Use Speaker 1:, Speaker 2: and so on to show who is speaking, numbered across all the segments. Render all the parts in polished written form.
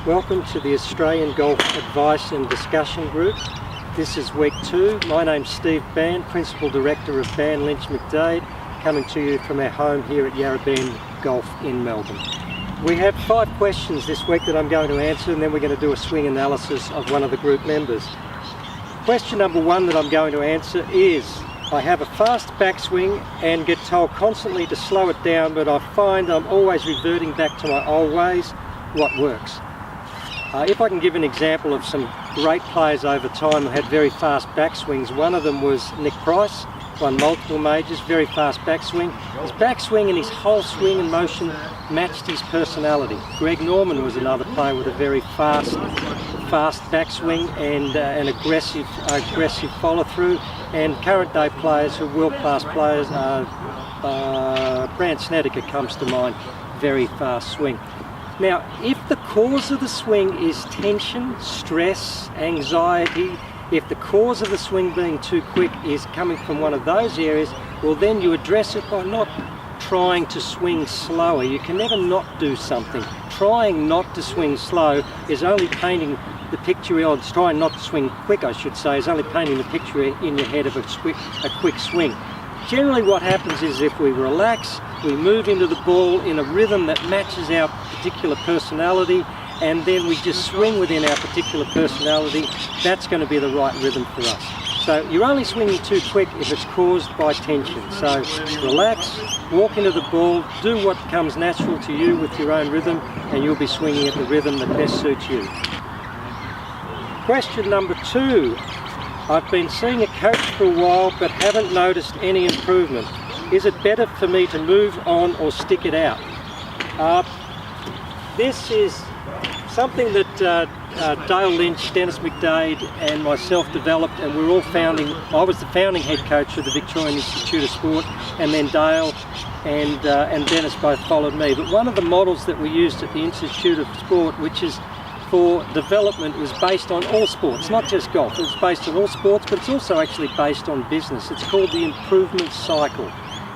Speaker 1: Welcome to the Australian Golf Advice and Discussion Group. This is week 2. My name's Steve Bann, Principal Director of BannLynchMcDade, coming to you from our home here at BannLynchMcDade Golf in Melbourne. We have 5 questions this week that I'm going to answer, and then we're going to do a swing analysis of one of the group members. Question number 1 that I'm going to answer is, I have a fast backswing and get told constantly to slow it down, but I find I'm always reverting back to my old ways. What works? If I can give an example of some great players over time who had very fast backswings, one of them was Nick Price, won multiple majors, very fast backswing. His backswing and his whole swing and motion matched his personality. Greg Norman was another player with a very fast backswing and an aggressive follow-through. And current day players who are world-class players, Brandt Snedeker comes to mind, very fast swing. Now, if the cause of the swing is tension, stress, anxiety, if the cause of the swing being too quick is coming from one of those areas, well then you address it by not trying to swing slower. You can never not do something. Trying not to swing slow is only painting the picture, or trying not to swing quick I should say, is only painting the picture in your head of a quick swing. Generally what happens is if we relax, we move into the ball in a rhythm that matches our particular personality, and then we just swing within our particular personality, that's going to be the right rhythm for us. So you're only swinging too quick if it's caused by tension. So relax, walk into the ball, do what comes natural to you with your own rhythm, and you'll be swinging at the rhythm that best suits you. Question number 2. I've been seeing a coach for a while but haven't noticed any improvement. Is it better for me to move on or stick it out? This is something that Dale Lynch, Dennis McDade and myself developed, and we're all I was the founding head coach of the Victorian Institute of Sport, and then Dale and Dennis both followed me. But one of the models that we used at the Institute of Sport, which is for development, was based on all sports, not just golf. It's based on all sports, but it's also actually based on business. It's called the improvement cycle.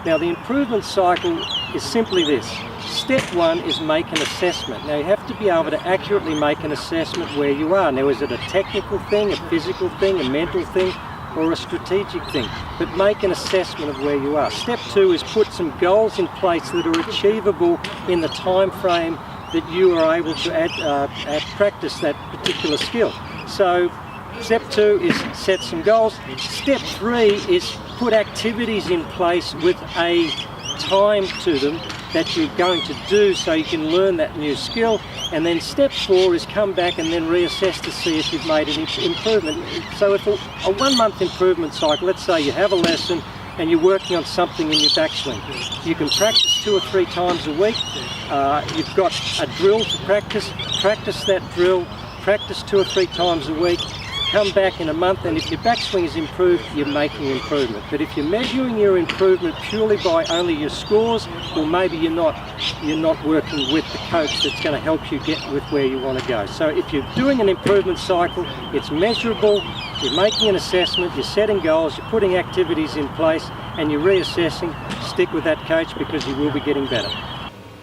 Speaker 1: Now, the improvement cycle is simply this. Step 1 is make an assessment. Now, you have to be able to accurately make an assessment where you are. Now, is it a technical thing, a physical thing, a mental thing, or a strategic thing? But make an assessment of where you are. Step 2 is put some goals in place that are achievable in the time frame that you are able to practice that particular skill. So step 2 is set some goals. Step 3 is put activities in place with a time to them that you're going to do so you can learn that new skill. And then step 4 is come back and then reassess to see if you've made an improvement. So if a 1-month improvement cycle, let's say you have a lesson and you're working on something in your backswing, you can practice 2 or 3 times a week. You've got a drill to practice that drill, practice 2 or 3 times a week, come back in a month, and if your backswing is improved, you're making improvement. But if you're measuring your improvement purely by only your scores, well, maybe you're not working with the coach that's going to help you get with where you want to go. So if you're doing an improvement cycle, it's measurable, you're making an assessment, you're setting goals, you're putting activities in place, and you're reassessing. Stick with that coach because you will be getting better.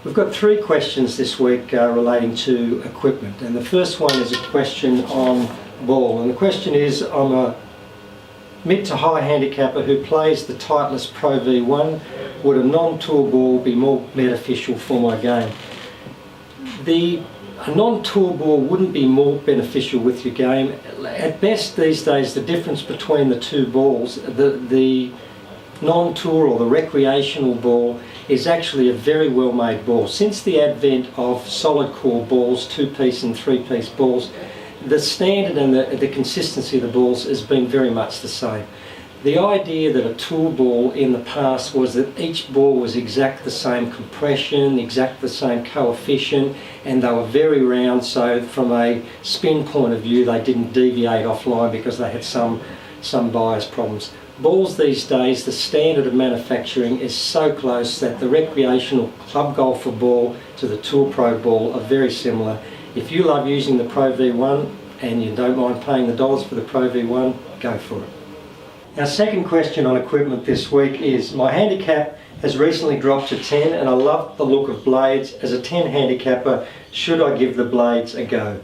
Speaker 1: We've got 3 questions this week relating to equipment, and the first one is a question on ball, and the question is, I'm a mid to high handicapper who plays the Titleist Pro V1. Would a non-tour ball be more beneficial for my game? A non-tour ball wouldn't be more beneficial with your game. At best these days, the difference between the 2 balls, the non-tour or the recreational ball, is actually a very well made ball. Since the advent of solid core balls, 2-piece and 3-piece balls, the standard and the consistency of the balls has been very much the same. The idea that a tour ball in the past was that each ball was exactly the same compression, exactly the same coefficient, and they were very round, so from a spin point of view they didn't deviate offline because they had some bias problems. Balls these days, the standard of manufacturing is so close that the recreational club golfer ball to the Tour Pro ball are very similar. If you love using the Pro V1 and you don't mind paying the dollars for the Pro V1, go for it. Our second question on equipment this week is, my handicap has recently dropped to 10, and I love the look of blades. As a 10 handicapper, should I give the blades a go?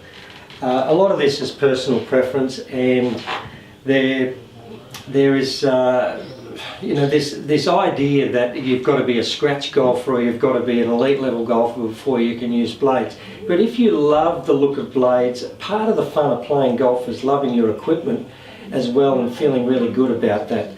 Speaker 1: A lot of this is personal preference, and there is this idea that you've got to be a scratch golfer or you've got to be an elite level golfer before you can use blades. But if you love the look of blades, part of the fun of playing golf is loving your equipment as well and feeling really good about that.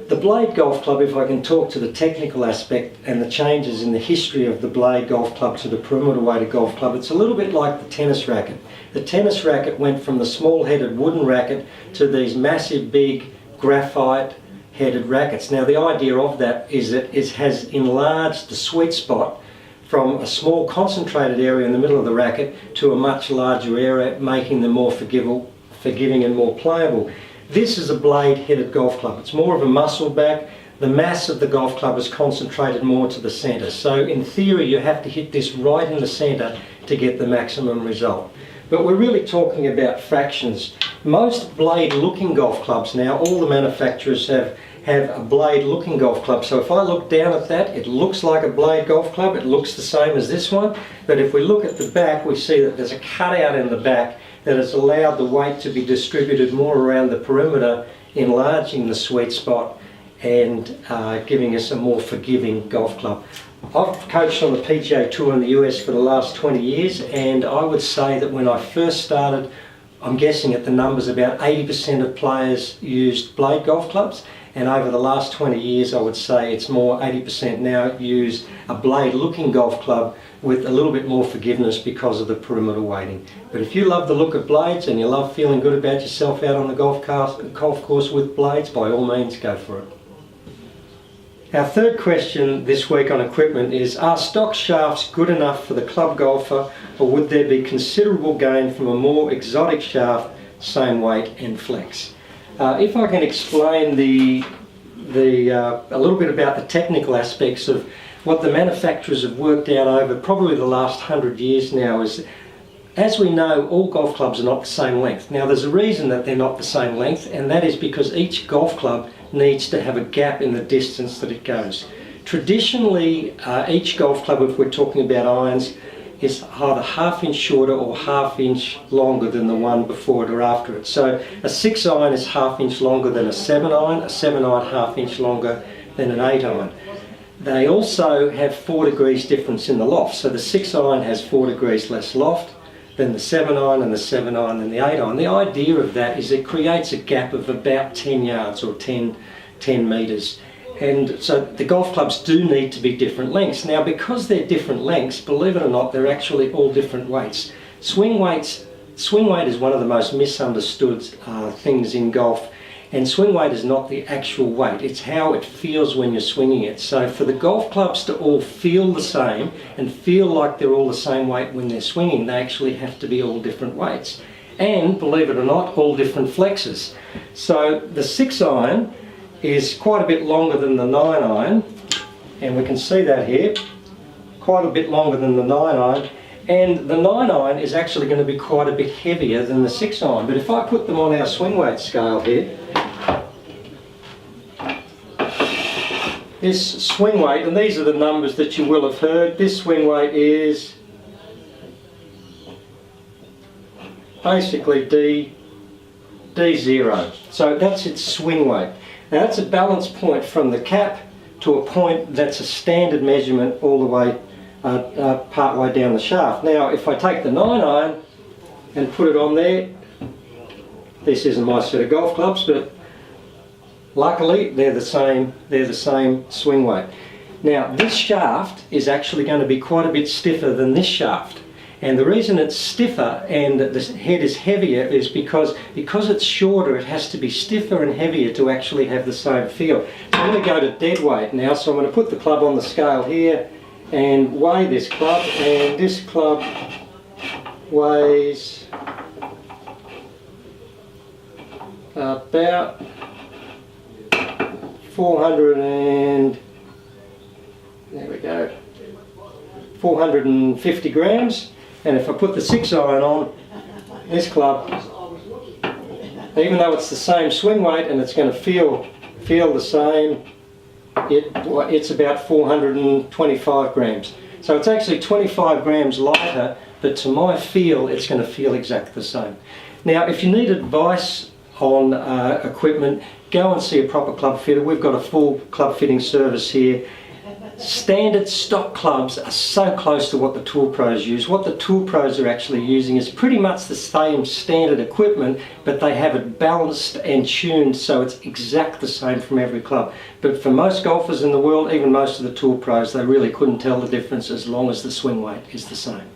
Speaker 1: The Blade Golf Club, if I can talk to the technical aspect and the changes in the history of the Blade Golf Club to the perimeter weighted golf club, it's a little bit like the tennis racket. The tennis racket went from the small headed wooden racket to these massive big graphite headed rackets. Now the idea of that is that it has enlarged the sweet spot from a small concentrated area in the middle of the racket to a much larger area, making them more forgiving and more playable. This is a blade headed golf club. It's more of a muscle back. The mass of the golf club is concentrated more to the centre. So in theory you have to hit this right in the centre to get the maximum result. But we're really talking about fractions. Most blade looking golf clubs now, all the manufacturers have a blade looking golf club. So if I look down at that, it looks like a blade golf club. It looks the same as this one. But if we look at the back, we see that there's a cutout in the back that has allowed the weight to be distributed more around the perimeter, enlarging the sweet spot and giving us a more forgiving golf club. I've coached on the PGA Tour in the US for the last 20 years, and I would say that when I first started, I'm guessing at the numbers, about 80% of players used blade golf clubs, and over the last 20 years I would say it's more 80% now use a blade looking golf club with a little bit more forgiveness because of the perimeter weighting. But if you love the look of blades and you love feeling good about yourself out on the golf course with blades, by all means go for it. Our third question this week on equipment is, are stock shafts good enough for the club golfer, or would there be considerable gain from a more exotic shaft, same weight and flex? If I can explain a little bit about the technical aspects of what the manufacturers have worked out over probably the last 100 years now is, as we know, all golf clubs are not the same length. Now there's a reason that they're not the same length, and that is because each golf club needs to have a gap in the distance that it goes. Traditionally, each golf club, if we're talking about irons, is either ½ inch shorter or ½ inch longer than the one before it or after it. So a 6 iron is ½ inch longer than a 7 iron, a 7 iron ½ inch longer than an 8 iron. They also have 4 degrees difference in the loft, so the 6 iron has 4 degrees less loft than the 7 iron, and the 7 iron than the 8 iron. The idea of that is it creates a gap of about 10 yards or 10 metres. And so the golf clubs do need to be different lengths. Now because they're different lengths, believe it or not, they're actually all different weights. Swing weight is one of the most misunderstood things in golf. And swing weight is not the actual weight, it's how it feels when you're swinging it. So for the golf clubs to all feel the same and feel like they're all the same weight when they're swinging, they actually have to be all different weights. And believe it or not, all different flexes. So the 6 iron is quite a bit longer than the 9 iron, and we can see that here, quite a bit longer than the 9 iron. And the 9 iron is actually going to be quite a bit heavier than the 6 iron. But if I put them on our swing weight scale here, this swing weight, and these are the numbers that you will have heard, this swing weight is basically D0. So that's its swing weight. Now that's a balance point from the cap to a point that's a standard measurement all the way part way down the shaft. Now if I take the 9 iron and put it on there, this isn't my set of golf clubs, but luckily they're the same swing weight. Now this shaft is actually going to be quite a bit stiffer than this shaft, and the reason it's stiffer and the head is heavier is because it's shorter, it has to be stiffer and heavier to actually have the same feel. So I'm going to go to dead weight now, so I'm going to put the club on the scale here and weigh this club, and this club weighs about 450 grams, and if I put the 6 iron on, this club, even though it's the same swing weight and it's going to feel the same, it's about 425 grams. So it's actually 25 grams lighter, but to my feel, it's going to feel exactly the same. Now, if you need advice on equipment, go and see a proper club fitter. We've got a full club fitting service here. Standard stock clubs are so close to what the tool pros use. What the tool pros are actually using is pretty much the same standard equipment, but they have it balanced and tuned so it's exact the same from every club. But for most golfers in the world, even most of the tool pros, they really couldn't tell the difference as long as the swing weight is the same.